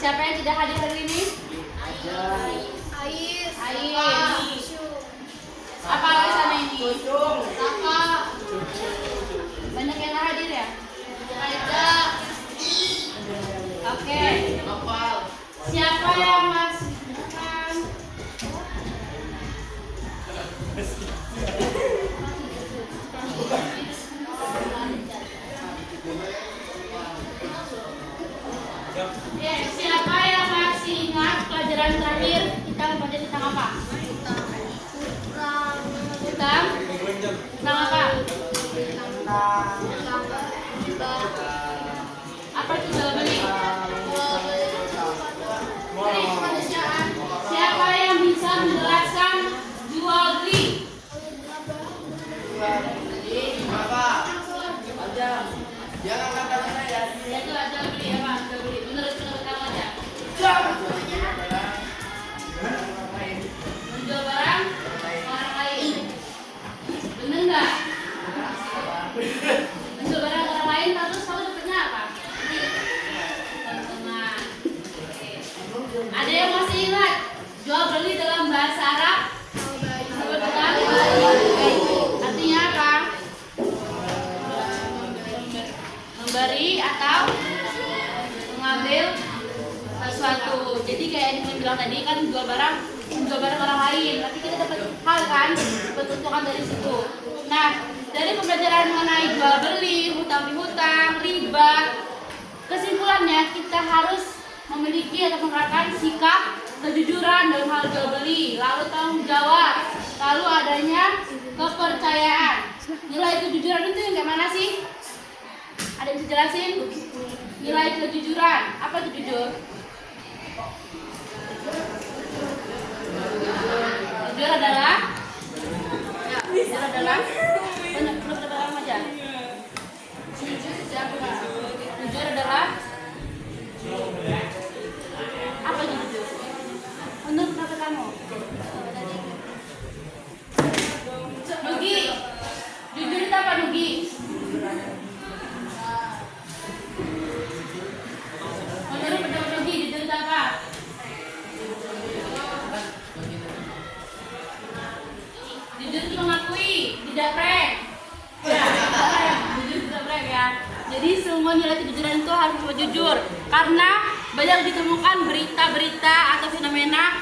Siapa yang tidak hadir hari ini? Air. Apa alasannya ini? Kakak. Banyak yang nggak hadir ya? Ada. Oke. Siapa yang masih siapa yang masih ingat pelajaran terakhir kita mempelajari tentang apa? Tentang apa? Apa itu jual beli? Siapa yang bisa menjelaskan jual beli? Ya itu jual beli apa? Jual beli. Menurut kamu aja. Menjual barang orang lain. Bener nggak? Menjual barang orang lain terus kamu dapatnya apa? Keuntungan. Oke. Ada yang masih ingat jual beli dalam bahasa Arab? Artinya apa? Memberi atau mengambil sesuatu. Jadi kayak yang bilang tadi kan jual barang orang lain, tapi kita dapat hal kan, dapat keuntungan dari situ. Nah, dari pembelajaran mengenai jual beli, hutang pihutang, riba, kesimpulannya kita harus memiliki atau menerapkan sikap kejujuran dalam hal jual beli, lalu tanggung jawab, lalu adanya kepercayaan. Nilai kejujuran itu yang kayak mana sih? Ada yang bisa jelasin? Nilai kejujuran, apa itu jujur? Jujur adalah benar aja. Jujur adalah apa itu jujur? Menurut pendapat kamu? Nugi, jujur itu apa Nugi? Menurut pendapat Nugi, jujur itu apa? Jujur itu mengakui, tidak prank. Ya, jujur tidak prank ya. Jadi semua nilai kejujuran itu harus jujur, karena banyak ditemukan berita-berita atau fenomena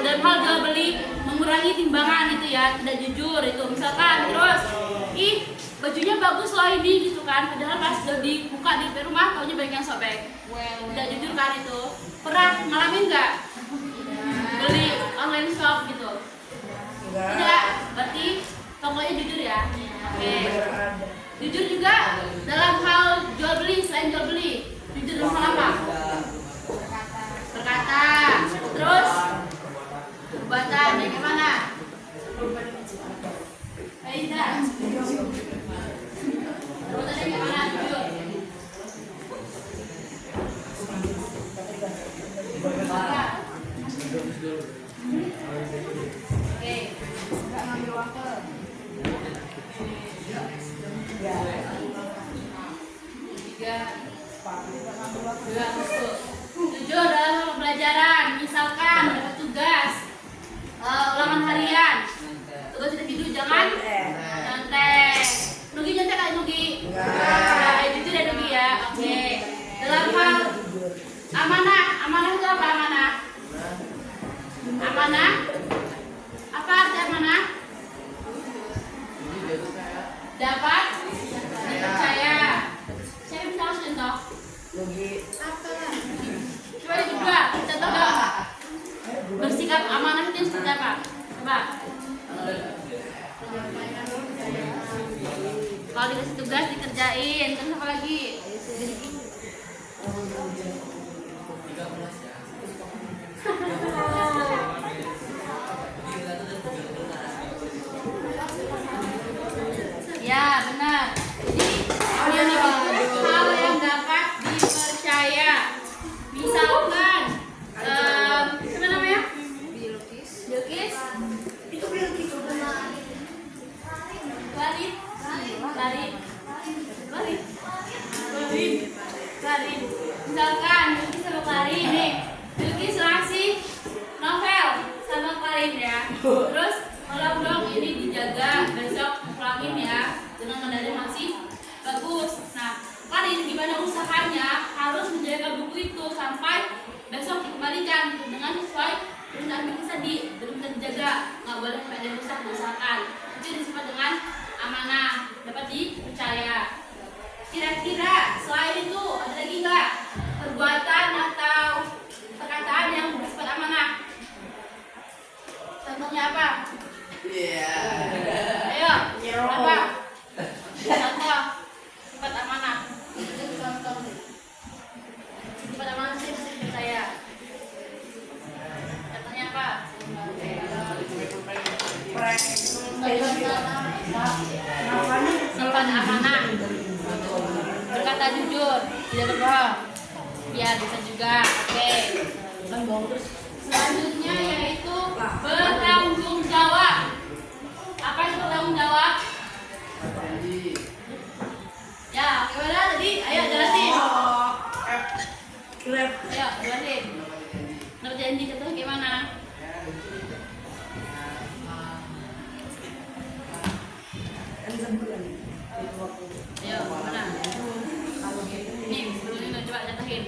dalam hal jual beli mengurangi timbangan itu ya, tidak jujur itu. Misalkan terus, bajunya bagus loh ini gitu kan, padahal pas sudah dibuka di rumah taunya banyak yang sobek. Tidak jujur kan itu. Pernah ngalamin nggak beli online shop gitu? Tidak, berarti pokoknya jujur ya. Oke. Jujur juga dalam hal jual beli, selain jual beli, jujur dalam hal apa? Berkata. Terus perbuatan yang gimana? Tidak. Perbuatan yang gimana? Jujur. Oke. Enggak ngambil waktu. Jujur dalam pembelajaran, misalkan dapat tugas ulangan harian, tugas itu jujur jangan nyontek. Nugi nyontek kan Nugi? Jujur ya Nugi ya. Oke. Dalam hal amanah itu apa amanah? Amanah? Apa arti amanah? Dapat dipercaya. Siapa bisa langsung contoh? Coba dicoba, contoh dong. Bersikap amanah itu seperti apa? Coba. Kalau dikasih tugas dikerjain, terus apa lagi? Ya benar. Jadi hal yang dapat dipercaya. Misalkan apa namanya? Bilkis. Itu Bilkis. Walid. sesuai perintah bikin tadi, benar-benar dijaga, nggak boleh sampai ada yang rusak, misalkan itu disebut dengan amanah, dapat dipercaya. Kira-kira selain itu ada lagi nggak perbuatan atau perkataan yang bersifat amanah? Contohnya apa? Ayo, apa? Contoh sifat amanah. Sifat amanah sih mesti dipercaya. Contohnya apa? Sifat amanah. Berkata jujur, tidak berbohong. Biar bisa juga. Oke. Selanjutnya yaitu bertanggung jawab. Apa itu bertanggung jawab? Ya, gimana tadi? Ayo jelasin. Ayo jelasin. Berjanji contohnya gimana? Ayo, mana? Nih, dulu coba contohin.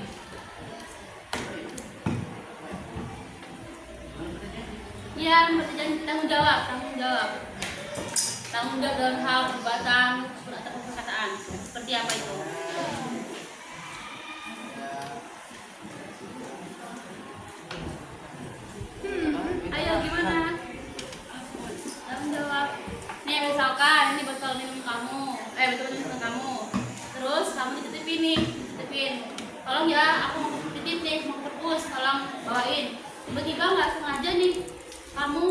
Iya, berjanji tanggung jawab. Tanggung jawab dalam hal perbuatan atau perkataan. Seperti apa itu? Ayo gimana? Tanggung jawab. Nih misalkan ini botol minum kamu, botol minum kamu. Terus kamu dititipin. Tolong ya, aku mau titip nih, mau ke perpus, tolong bawain. Tiba-tiba nggak sengaja nih kamu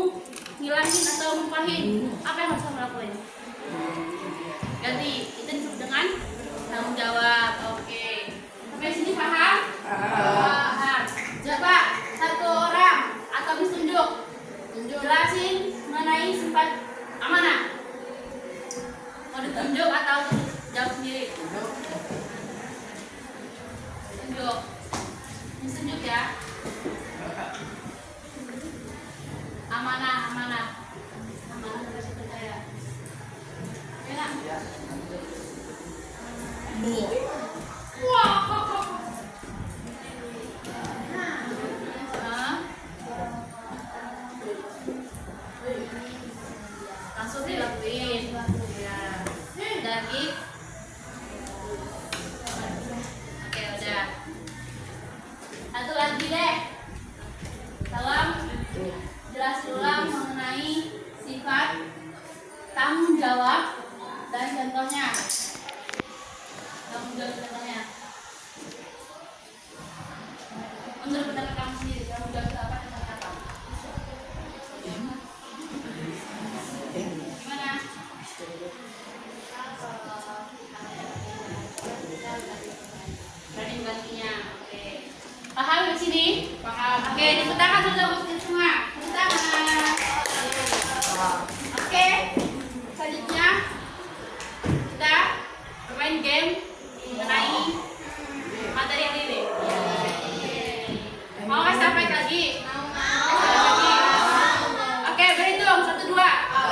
ngilangin atau numpahin, apa yang harus kamu lakuin? Ganti, itu disebut dengan tanggung jawab. Oke, sampai sini paham? Paham. Coba satu orang atau tunjuk jelasin mengenai sifat amanah. Mau ditunjuk atau jawab sendiri? Tunjuk. Ini tunjuk ya. Amanah harus percaya. Enak. Wah. Langsung dilakuin. Ya. Udah lagi. Oke, udah. Satu lagi deh. Tolong jelasin ulang mengenai sifat tanggung jawab dan contohnya. Tanggung jawab contohnya. Menurut pendapat kamu sendiri, tanggung jawab itu apa? Contohnya apa? Gimana? Berani gantinya. Oke. Paham di sini? Paham. Oke, tepuk tangan dulu buat kita semua. Tepuk tangan. Oke. Selanjutnya kita bermain game mengenai materi yang ini. Mau kasih sampai lagi? Oke, berhitung 1, 2.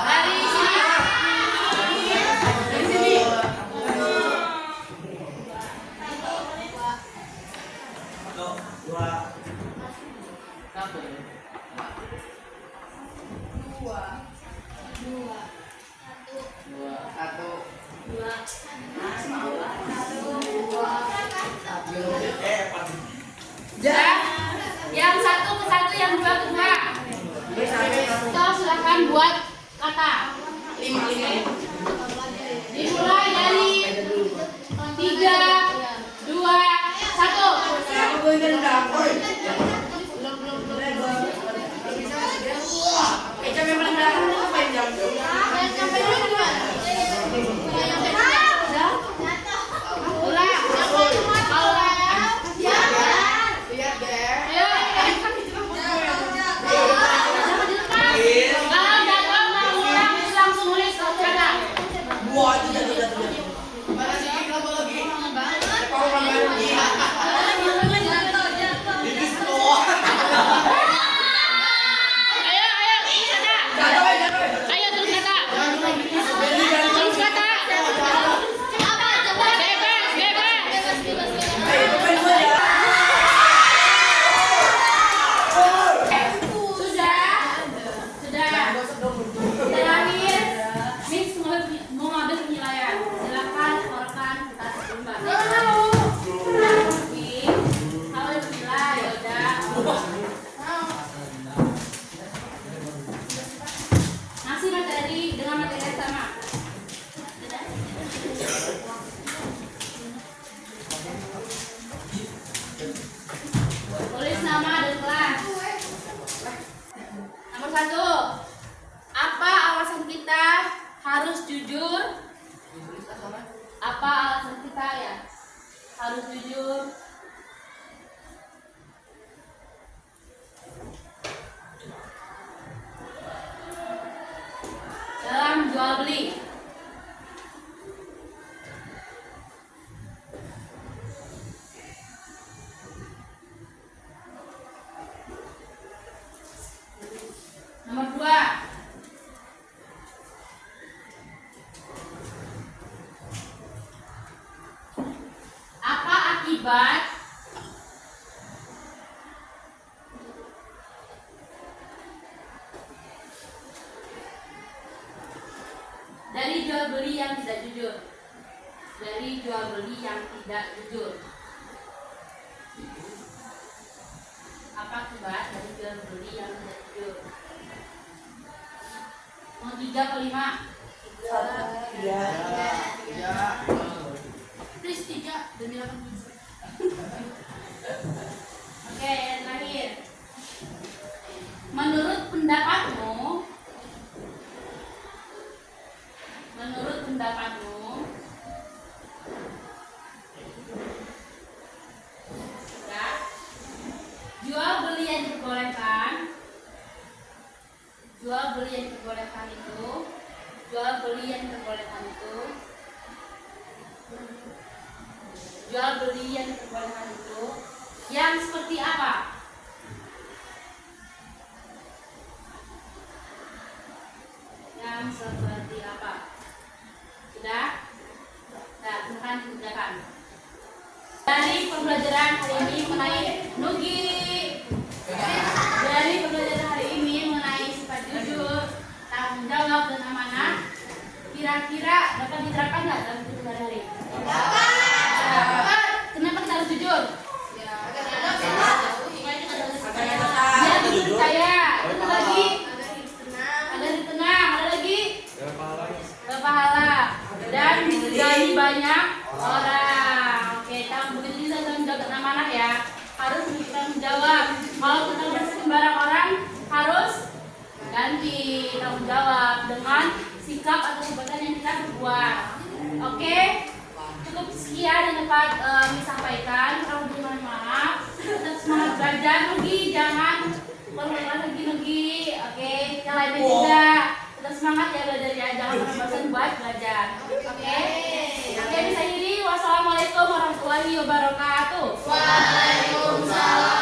Dari sini. Dari sini. 2. Yang satu ke satu, yang dua ke dua. So, silahkan buat kata. Dimulai dari 3, 2, 1. Ngasih materi dengan materi yang sama. Tulis nama dan kelas. Nomor 1. Apa alasan kita harus jujur? Apa alasan kita ya harus jujur? Dalam jual beli. Nomor 2. Apa akibat dari jual beli yang tidak jujur? Dari jual beli yang tidak jujur. Apa akibat dari jual beli yang tidak jujur? Mau 3 atau 5? 3. Please 3 demi 8 bisa. Oke, yang terakhir. Menurut pendapatmu, ya, jual beli yang diperbolehkan itu yang seperti apa? Yang seperti apa? Sudah? Nah, silakan dikerjakan. Dari pembelajaran hari ini mengenai sifat jujur, tanggung jawab dan amanah, kira-kira dapat diterapkan nggak dalam kehidupan sehari-hari? Kenapa kita harus jujur? Biar dipercaya. Itu lagi ada di tenang, ada lagi berpahala dan dihargai banyak orang. Oke, begitu juga dalam menjaga amanah ya, harus bertanggung jawab. Kalau kita bersih barang orang harus ganti tanggung jawab dengan sikap atau perbuatan yang kita perbuat. Oke, cukup sekian yang dapat disampaikan. Kalau mohon maaf, tetap semangat belajar. Jangan ulang-ulang lagi. Oke, yang lainnya juga tetap semangat ya belajar ya. Jangan pernah bosan buat belajar. Oke, bisa diri. Wassalamualaikum warahmatullahi wabarakatuh. Waalaikumsalam.